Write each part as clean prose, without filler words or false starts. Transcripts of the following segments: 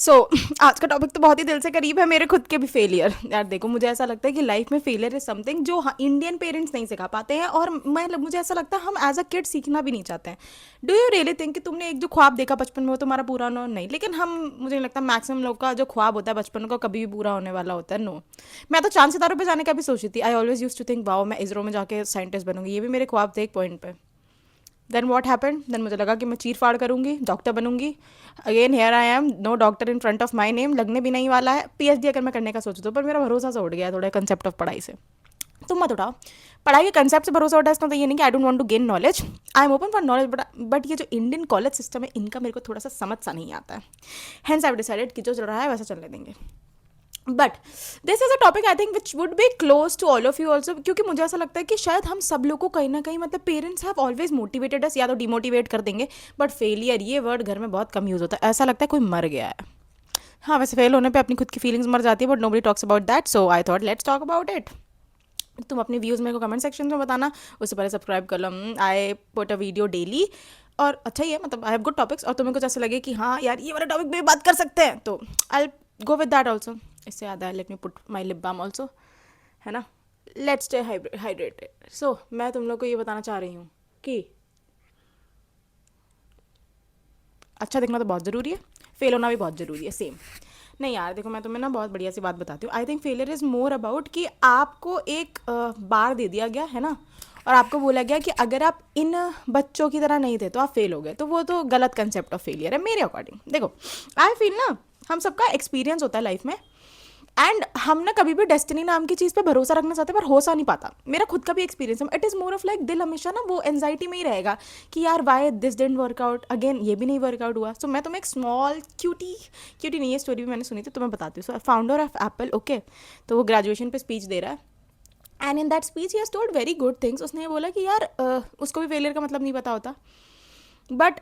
सो आज का टॉपिक तो बहुत ही दिल से करीब है, मेरे खुद के भी फेलियर। यार देखो, मुझे ऐसा लगता है कि लाइफ में फेलियर इज समथिंग जो इंडियन पेरेंट्स नहीं सिखा पाते हैं, और मुझे ऐसा लगता है हम एज अ किड सीखना भी नहीं चाहते हैं। डू यू रियली थिंक कि तुमने एक जो ख्वाब देखा बचपन में वो तुम्हारा पूरा होना? नहीं, लेकिन हम, मुझे नहीं लगता मैक्सिमम लोग का जो ख्वाब होता है बचपन का कभी भी पूरा होने वाला होता है। नो, मैं तो चांद सितारों पे जाने का भी सोची थी। I always use to think wow, मैं इसरो में जाके साइंटिस्ट बनूंगी। ये भी मेरे ख्वाब थे एक पॉइंट पे। देन वॉट हैपन, देन मुझे लगा कि मैं चीर फाड़ करूंगी, डॉक्टर बनूंगी। Again here I am, no doctor in front of my name, लगने भी नहीं वाला है। पीएचडी अगर मैं करने का सोचूं तो, पर मेरा भरोसा सा उठ गया थोड़ा कंसेप्ट ऑफ पढ़ाई से। तुम मत उठाओ, पढ़ाई के कंसेप्ट से भरोसा उठा। इसका तो ये नहीं कि I don't want to gain knowledge, I am open for knowledge, but ये जो इंडियन कॉलेज सिस्टम है इनका मेरे को थोड़ा सा समझ सा नहीं आता है। हेंस आई डिसाइडेड कि जो चल रहा है वैसा चलने देंगे। But this is a topic I think which would be close to all of you also, क्योंकि मुझे ऐसा लगता है कि शायद हम सब लोग को कहीं ना कहीं, मतलब पेरेंट्स हैव ऑलवेज मोटिवेटेड अस, या तो डिमोटिवेट कर देंगे। बट फेलियर ये वर्ड घर में बहुत कम यूज़ होता है, ऐसा लगता है कोई मर गया है। हाँ, वैसे फेल होने पे अपनी खुद की फीलिंग्स मर जाती है, but nobody talks about that, so I thought let's talk about it. तुम अपने व्यूज़ मेरे को कमेंट सेक्शन में बताना, उससे पहले सब्सक्राइब कर लो। I put a video daily, और अच्छा ही है, मतलब आई हैव गुड टॉपिक्स, और तुम्हें कुछ ऐसा लगे कि हाँ यार ये वाला टॉपिक पे भी बात कर सकते हैं तो I go with that also. इससे याद है, let me put my lip balm also, है ना। Let's stay hydrated. सो मैं तुम लोग को ये बताना चाह रही हूँ कि अच्छा दिखना तो बहुत ज़रूरी है, फेल होना भी बहुत ज़रूरी है, सेम। नहीं यार देखो, मैं तुम्हें ना बहुत बढ़िया सी बात बताती हूँ। I think failure is more about कि आपको एक बार दे दिया गया है ना, और आपको बोला गया कि अगर आप इन बच्चों की तरह नहीं थे तो आप फेल हो गए, तो वो तो गलत कंसेप्ट ऑफ फेलियर है मेरे अकॉर्डिंग। देखो, आई फील ना, हम सबका एक्सपीरियंस होता है लाइफ में, एंड हम ना कभी भी डेस्टिनी नाम की चीज़ पे भरोसा रखना चाहते हैं पर हो सा नहीं पाता। मेरा खुद का भी एक्सपीरियंस है, it is more of like दिल हमेशा ना वो एंजाइटी में ही रहेगा कि यार why this didn't workout, again ये भी नहीं वर्कआउट हुआ। सो मैं तुम्हें एक स्मॉल क्यूटी क्यूटी नहीं, ये स्टोरी भी मैंने सुनी थी, तो मैं बताती हूँ। सो फाउंडर ऑफ एप्पल, ओके, तो वो ग्रेजुएशन पे स्पीच दे रहा है, and in that speech he has told very good things. उसने ये बोला कि यार उसको भी फेलियर का मतलब नहीं पता होता, बट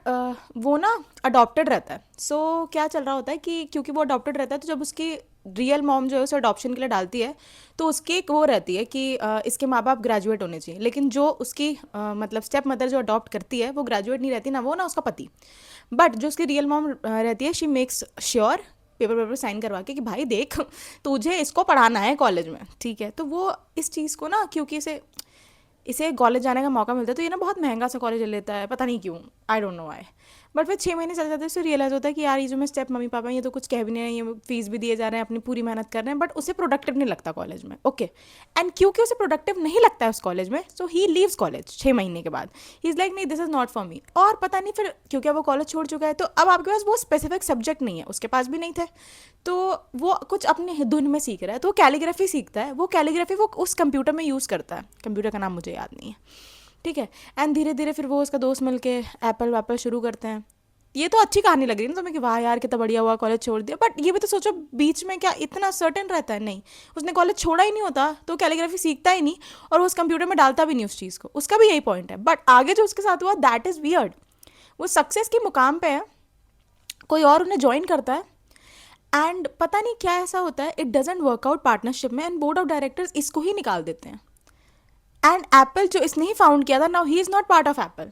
वो ना अडॉप्टेड रहता है। सो क्या चल रहा होता है कि क्योंकि वो अडॉप्टेड रहता है, तो जब उसकी रियल मॉम जो है उसे अडॉप्शन के लिए डालती है, तो उसकी एक वो रहती है कि इसके माँ बाप ग्रेजुएट होने चाहिए, लेकिन जो उसकी मतलब स्टेप मदर जो अडॉप्ट करती है वो ग्रेजुएट नहीं रहती, ना वो ना उसका पति। बट जो उसकी रियल मॉम रहती है, she makes sure paper paper sign करवा के कि भाई देख, तुझे इसको पढ़ाना है कॉलेज में, ठीक है। तो वो इस चीज़ को ना, क्योंकि इसे इसे कॉलेज जाने का मौका मिलता है, तो ये ना बहुत महंगा सा कॉलेज ले लेता है, पता नहीं क्यों, I don't know why. But फिर 6 महीने चल जाते हैं, उससे रियलाइज़ होता है कि यार ये जो मैं स्टेप मम्मी पापा हैं, ये तो कुछ कह भी नहीं रहे हैं, ये फीस भी दिए जा रहे हैं, अपनी पूरी मेहनत कर रहे हैं, बट उसे प्रोडक्टिव नहीं लगता कॉलेज में, ओके। एंड क्योंकि उसे प्रोडक्टिव नहीं लगता है उस कॉलेज में, सो ही लीव्स कॉलेज 6 महीने के बाद। ही इज़ लाइक नहीं, this is not for me. और पता नहीं फिर क्योंकि अब वो कॉलेज छोड़ चुका है, तो अब आपके पास वो स्पेसिफिक सब्जेक्ट नहीं है, उसके पास भी नहीं थे, तो वो कुछ अपने धुन में सीख रहा है, तो वो कैलीग्राफी सीखता है। वो कैलीग्राफी वो उस कंप्यूटर में यूज़ करता है, कंप्यूटर का नाम मुझे याद नहीं है, ठीक है। एंड धीरे धीरे फिर वो उसका दोस्त मिलके एप्पल वैपल शुरू करते हैं। ये तो अच्छी कहानी लग रही है ना तुम्हें कि वाह यार कितना बढ़िया हुआ कॉलेज छोड़ दिया, बट ये भी तो सोचो बीच में क्या इतना सर्टेन रहता है? नहीं, उसने कॉलेज छोड़ा ही नहीं होता तो कैलीग्राफी सीखता ही नहीं, और वो उस कंप्यूटर में डालता भी नहीं उस चीज़ को, उसका भी यही पॉइंट है। बट आगे जो उसके साथ हुआ दैट इज़ वियर्ड। वो सक्सेस की मुकाम पे है, कोई और उन्हें ज्वाइन करता है, एंड पता नहीं क्या ऐसा होता है, इट डजेंट वर्कआउट पार्टनरशिप में, एंड बोर्ड ऑफ डायरेक्टर्स इसको ही निकाल देते हैं। एंड एप्पल जो इसने ही फाउंड किया था, now he is not part of Apple,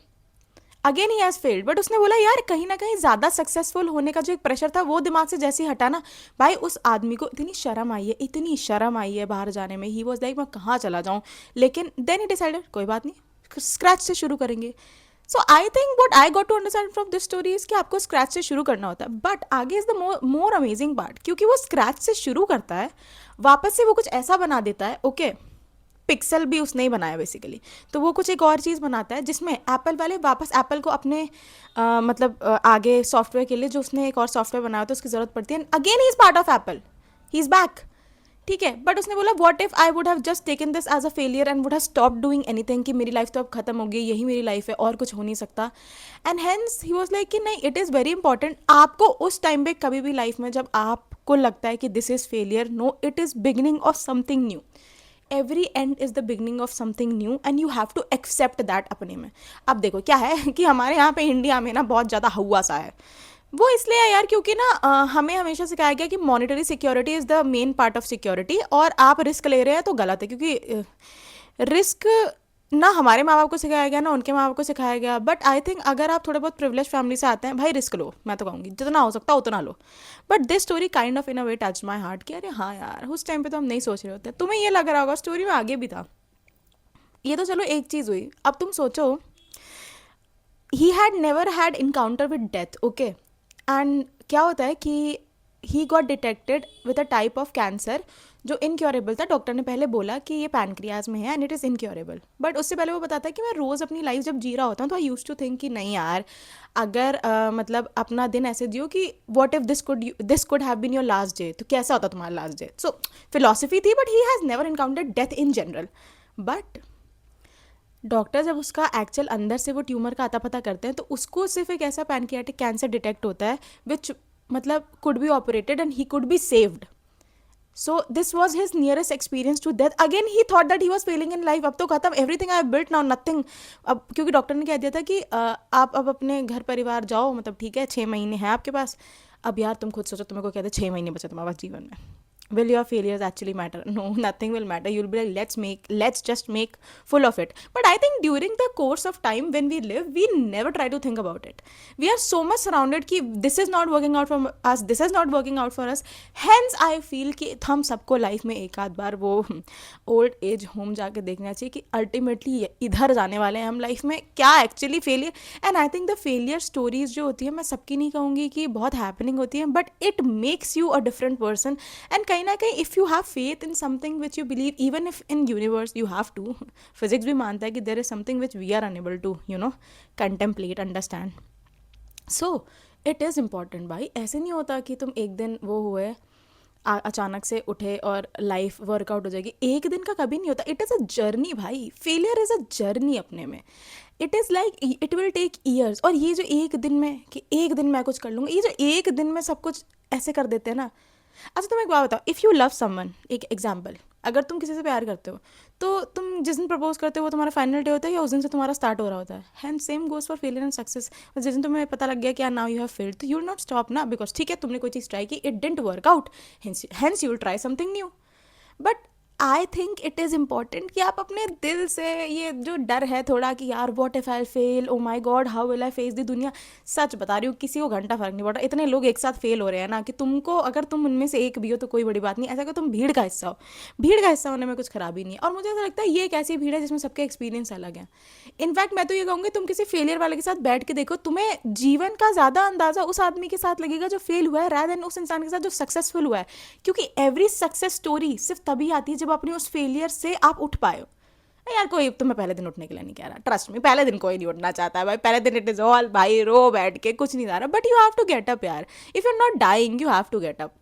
again he has failed. But उसने बोला यार कहीं ना कहीं ज़्यादा सक्सेसफुल होने का जो एक प्रेशर था वो दिमाग से जैसे ही हटा ना, भाई उस आदमी को इतनी शर्म आई है, इतनी शर्म आई है बाहर जाने में। ही वॉज लाइक मैं कहाँ चला जाऊँ, लेकिन देन ही डिसाइडेड कोई बात नहीं, स्क्रैच से शुरू करेंगे। So I think what I got to understand from this story is कि आपको स्क्रैच से शुरू करना होता है, बट आगे is the more amazing part, क्योंकि वो स्क्रैच से शुरू करता है, वापस से वो कुछ ऐसा बना देता है, ओके। पिक्सल भी उसने ही बनाया बेसिकली, तो वो कुछ एक और चीज़ बनाता है जिसमें एप्पल वाले वापस एप्पल को अपने मतलब आगे सॉफ्टवेयर के लिए जो उसने एक और सॉफ्टवेयर बनाया तो उसकी ज़रूरत पड़ती है, again he is part of Apple, he is back, ठीक है। बट उसने बोला what if I would have just taken this as a failure and would have stop doing anything, कि मेरी लाइफ तो अब खत्म हो गई, यही मेरी लाइफ है और कुछ हो नहीं सकता। And hence he was like कि नहीं, इट इज़ वेरी इंपॉर्टेंट आपको उस टाइम पे कभी भी लाइफ में जब आपको लगता है कि this is failure, no, it is beginning of something new. Every end is the beginning of something new, and you have to accept that अपने में। अब देखो क्या है कि हमारे यहाँ पे इंडिया में ना बहुत ज़्यादा हुआ सा है, वो इसलिए है यार क्योंकि ना हमें हमेशा सिखाया गया कि monetary security is the main part of security, और आप रिस्क ले रहे हैं तो गलत है, क्योंकि रिस्क ना हमारे माँ बाप को सिखाया गया ना उनके माँ बाप को सिखाया गया, बट आई थिंक अगर आप थोड़े बहुत प्रिविलेज फैमिली से आते हैं भाई रिस्क लो, मैं तो कहूँगी जितना हो सकता है उतना लो। But this story kind of in a way touch my heart कि अरे हाँ यार उस टाइम पे तो हम नहीं सोच रहे होते। तुम्हें ये लग रहा होगा स्टोरी में आगे भी था। ये तो चलो एक चीज़ हुई, अब तुम सोचो he had never had encounter with death, okay. And क्या होता है कि he got detected with a type of cancer जो इनक्योरेबल था। डॉक्टर ने पहले बोला कि ये पैनक्रियाज में है and it is incurable, but उससे पहले वो बताता है कि मैं रोज़ अपनी लाइफ जब जी रहा होता हूँ तो आई यूज टू थिंक कि नहीं यार, अगर मतलब अपना दिन ऐसे जियो कि what if this could have been your last day, तो कैसा होता तुम्हारा लास्ट डे। सो फिलोसफी थी, but he has never encountered death in general. But doctor जब उसका एक्चुअल अंदर से वो ट्यूमर का अता पता करते हैं तो उसको सिर्फ एक ऐसा पैनक्रियाटिक कैंसर डिटेक्ट होता है विच मतलब could be operated and he could be saved. So this was his nearest experience to death. Again he thought that he was failing in life, अब तो खत्म, everything I built now nothing. अब क्योंकि doctor ने कह दिया था कि आप अब अपने घर परिवार जाओ, मतलब ठीक है 6 महीने हैं आपके पास। अब यार तुम खुद सोचो, तुम्हें को कहते 6 महीने बचे तुम्हारे पास जीवन में, will your failures actually matter? No, nothing will matter. You'll be like let's just make full of it. But I think during the course of time when we live, we never try to think about it. We are so much surrounded कि this is not working out for us, this is not working out for us. Hence I feel कि हम सबको life में एक आध बार वो old age home जाके देखना चाहिए कि अल्टीमेटली इधर जाने वाले हैं हम लाइफ में, क्या actually failure. And I think the failure stories जो होती है, मैं सबकी नहीं कहूँगी कि बहुत हैपनिंग होती है, but it makes you a different person. And कहीं ना कहीं if you have faith in something which you believe, even if in universe you have to, physics भी मानता है कि there is something which we are unable to contemplate understand. So it is important भाई। ऐसे नहीं होता कि तुम एक दिन वो हुए अचानक से उठे और लाइफ वर्कआउट हो जाएगी, एक दिन का कभी नहीं होता। इट इज़ अ जर्नी भाई, फेलियर इज़ अ जर्नी अपने में। It is like it will take years. और ये जो एक दिन में कि एक दिन मैं कुछ कर लूँगा, ये जो एक दिन में सब कुछ ऐसे कर देते हैं ना। अच्छा तुम एक बात बताओ, इफ़ यू लव समवन, एक एग्जाम्पल, अगर तुम किसी से प्यार करते हो तो तुम जिस दिन प्रपोज करते हो वो तुम्हारा फाइनल डे होता है या उस दिन से तुम्हारा स्टार्ट हो रहा होता है। And same goes for failure and success. जिस दिन तुम्हें पता लग गया कि नाउ यू हैव फेल्ड, तो यू विल नॉट स्टॉप ना, बिकॉज ठीक है तुमने कोई चीज़ ट्राई की, it didn't work out, hence you will try something new. But I think it is important कि आप अपने दिल से ये जो डर है थोड़ा कि यार what if I fail, oh my God how will I face the दुनिया। सच बता रही हूँ किसी को घंटा फर्क नहीं पड़ता, इतने लोग एक साथ फेल हो रहे हैं ना कि तुमको अगर तुम उनमें से एक भी हो तो कोई बड़ी बात नहीं, ऐसा कि तुम भीड़ का हिस्सा हो। भीड़ का हिस्सा होने में कुछ खराबी नहीं है। और मुझे ऐसा लगता है ये एक ऐसी भीड़ है जिसमें सबके एक्सपीरियंस अलग हैं। इनफैक्ट मैं तो ये कहूँगी तुम किसी फेलियर वाले के साथ बैठ के देखो, तुम्हें जीवन का ज़्यादा अंदाज़ा उस आदमी के साथ लगेगा जो फेल हुआ है रादर देन उस इंसान के साथ जो सक्सेसफुल हुआ है। क्योंकि एवरी सक्सेस स्टोरी सिर्फ तभी आती है जब अपनी उस फेलियर से आप उठ पाए हो। यार कोई तुम्हें पहले दिन उठने के लिए नहीं कह रहा, ट्रस्ट में पहले दिन कोई नहीं उठना चाहता है भाई। पहले दिन इट इज ऑल भाई रो बैठ के कुछ नहीं जा रहा, but you have to get up यार। If you are not dying you have to get up.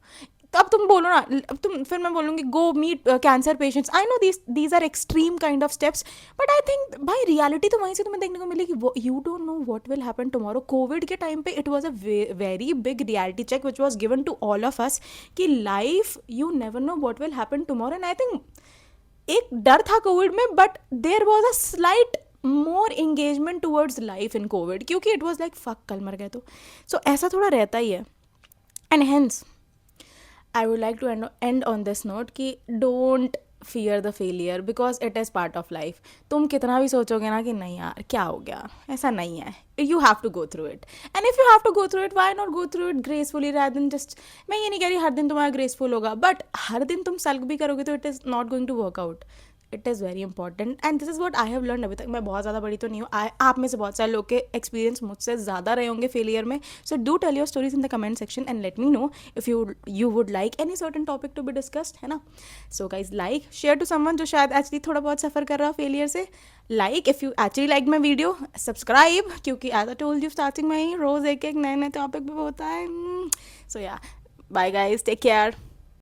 तो अब तुम बोलो ना, अब तुम फिर मैं बोलूँगी go meet cancer patients. I know these are extreme kind of steps, but I think भाई रियलिटी तो वहीं से तुम्हें देखने को मिलेगी। You don't know what will happen tomorrow. Covid के टाइम पे it was a very big reality check which was given to all of us कि life you never know what will happen tomorrow. And I think एक डर था Covid में, but there was a slight more engagement towards life in Covid, क्योंकि it was like fuck कल मर गए तो। सो ऐसा थोड़ा रहता ही है। And hence I would like to end on this note कि don't fear the failure because it is part of life. तुम कितना भी सोचोगे ना कि नहीं यार क्या हो गया, ऐसा नहीं है। You have to go through it, and if you have to go through it why not go through it gracefully rather than just. मैं ये नहीं कह रही हर दिन तुम्हारा ग्रेसफुल होगा, बट हर दिन तुम सल्क भी करोगे तो it is not going to work out. It is very important and this is what I have learn. अभी तक मैं बहुत ज़्यादा बड़ी तो नहीं हूँ, आप में से बहुत सारे लोग के एक्सपीरियंस मुझसे ज़्यादा रहे होंगे फेलियर में। So do tell your stories in the comment section and let me know if you would like any certain topic to be discussed, है ना। So guys like share to someone जो शायद actually थोड़ा बहुत सफ़र कर रहा हो फेलियर से। Like if you actually like my video, subscribe, क्योंकि as I told you starting में ही रोज़ एक एक नए नए टॉपिक भी होता है। सो या बाय गाइज, टेक केयर।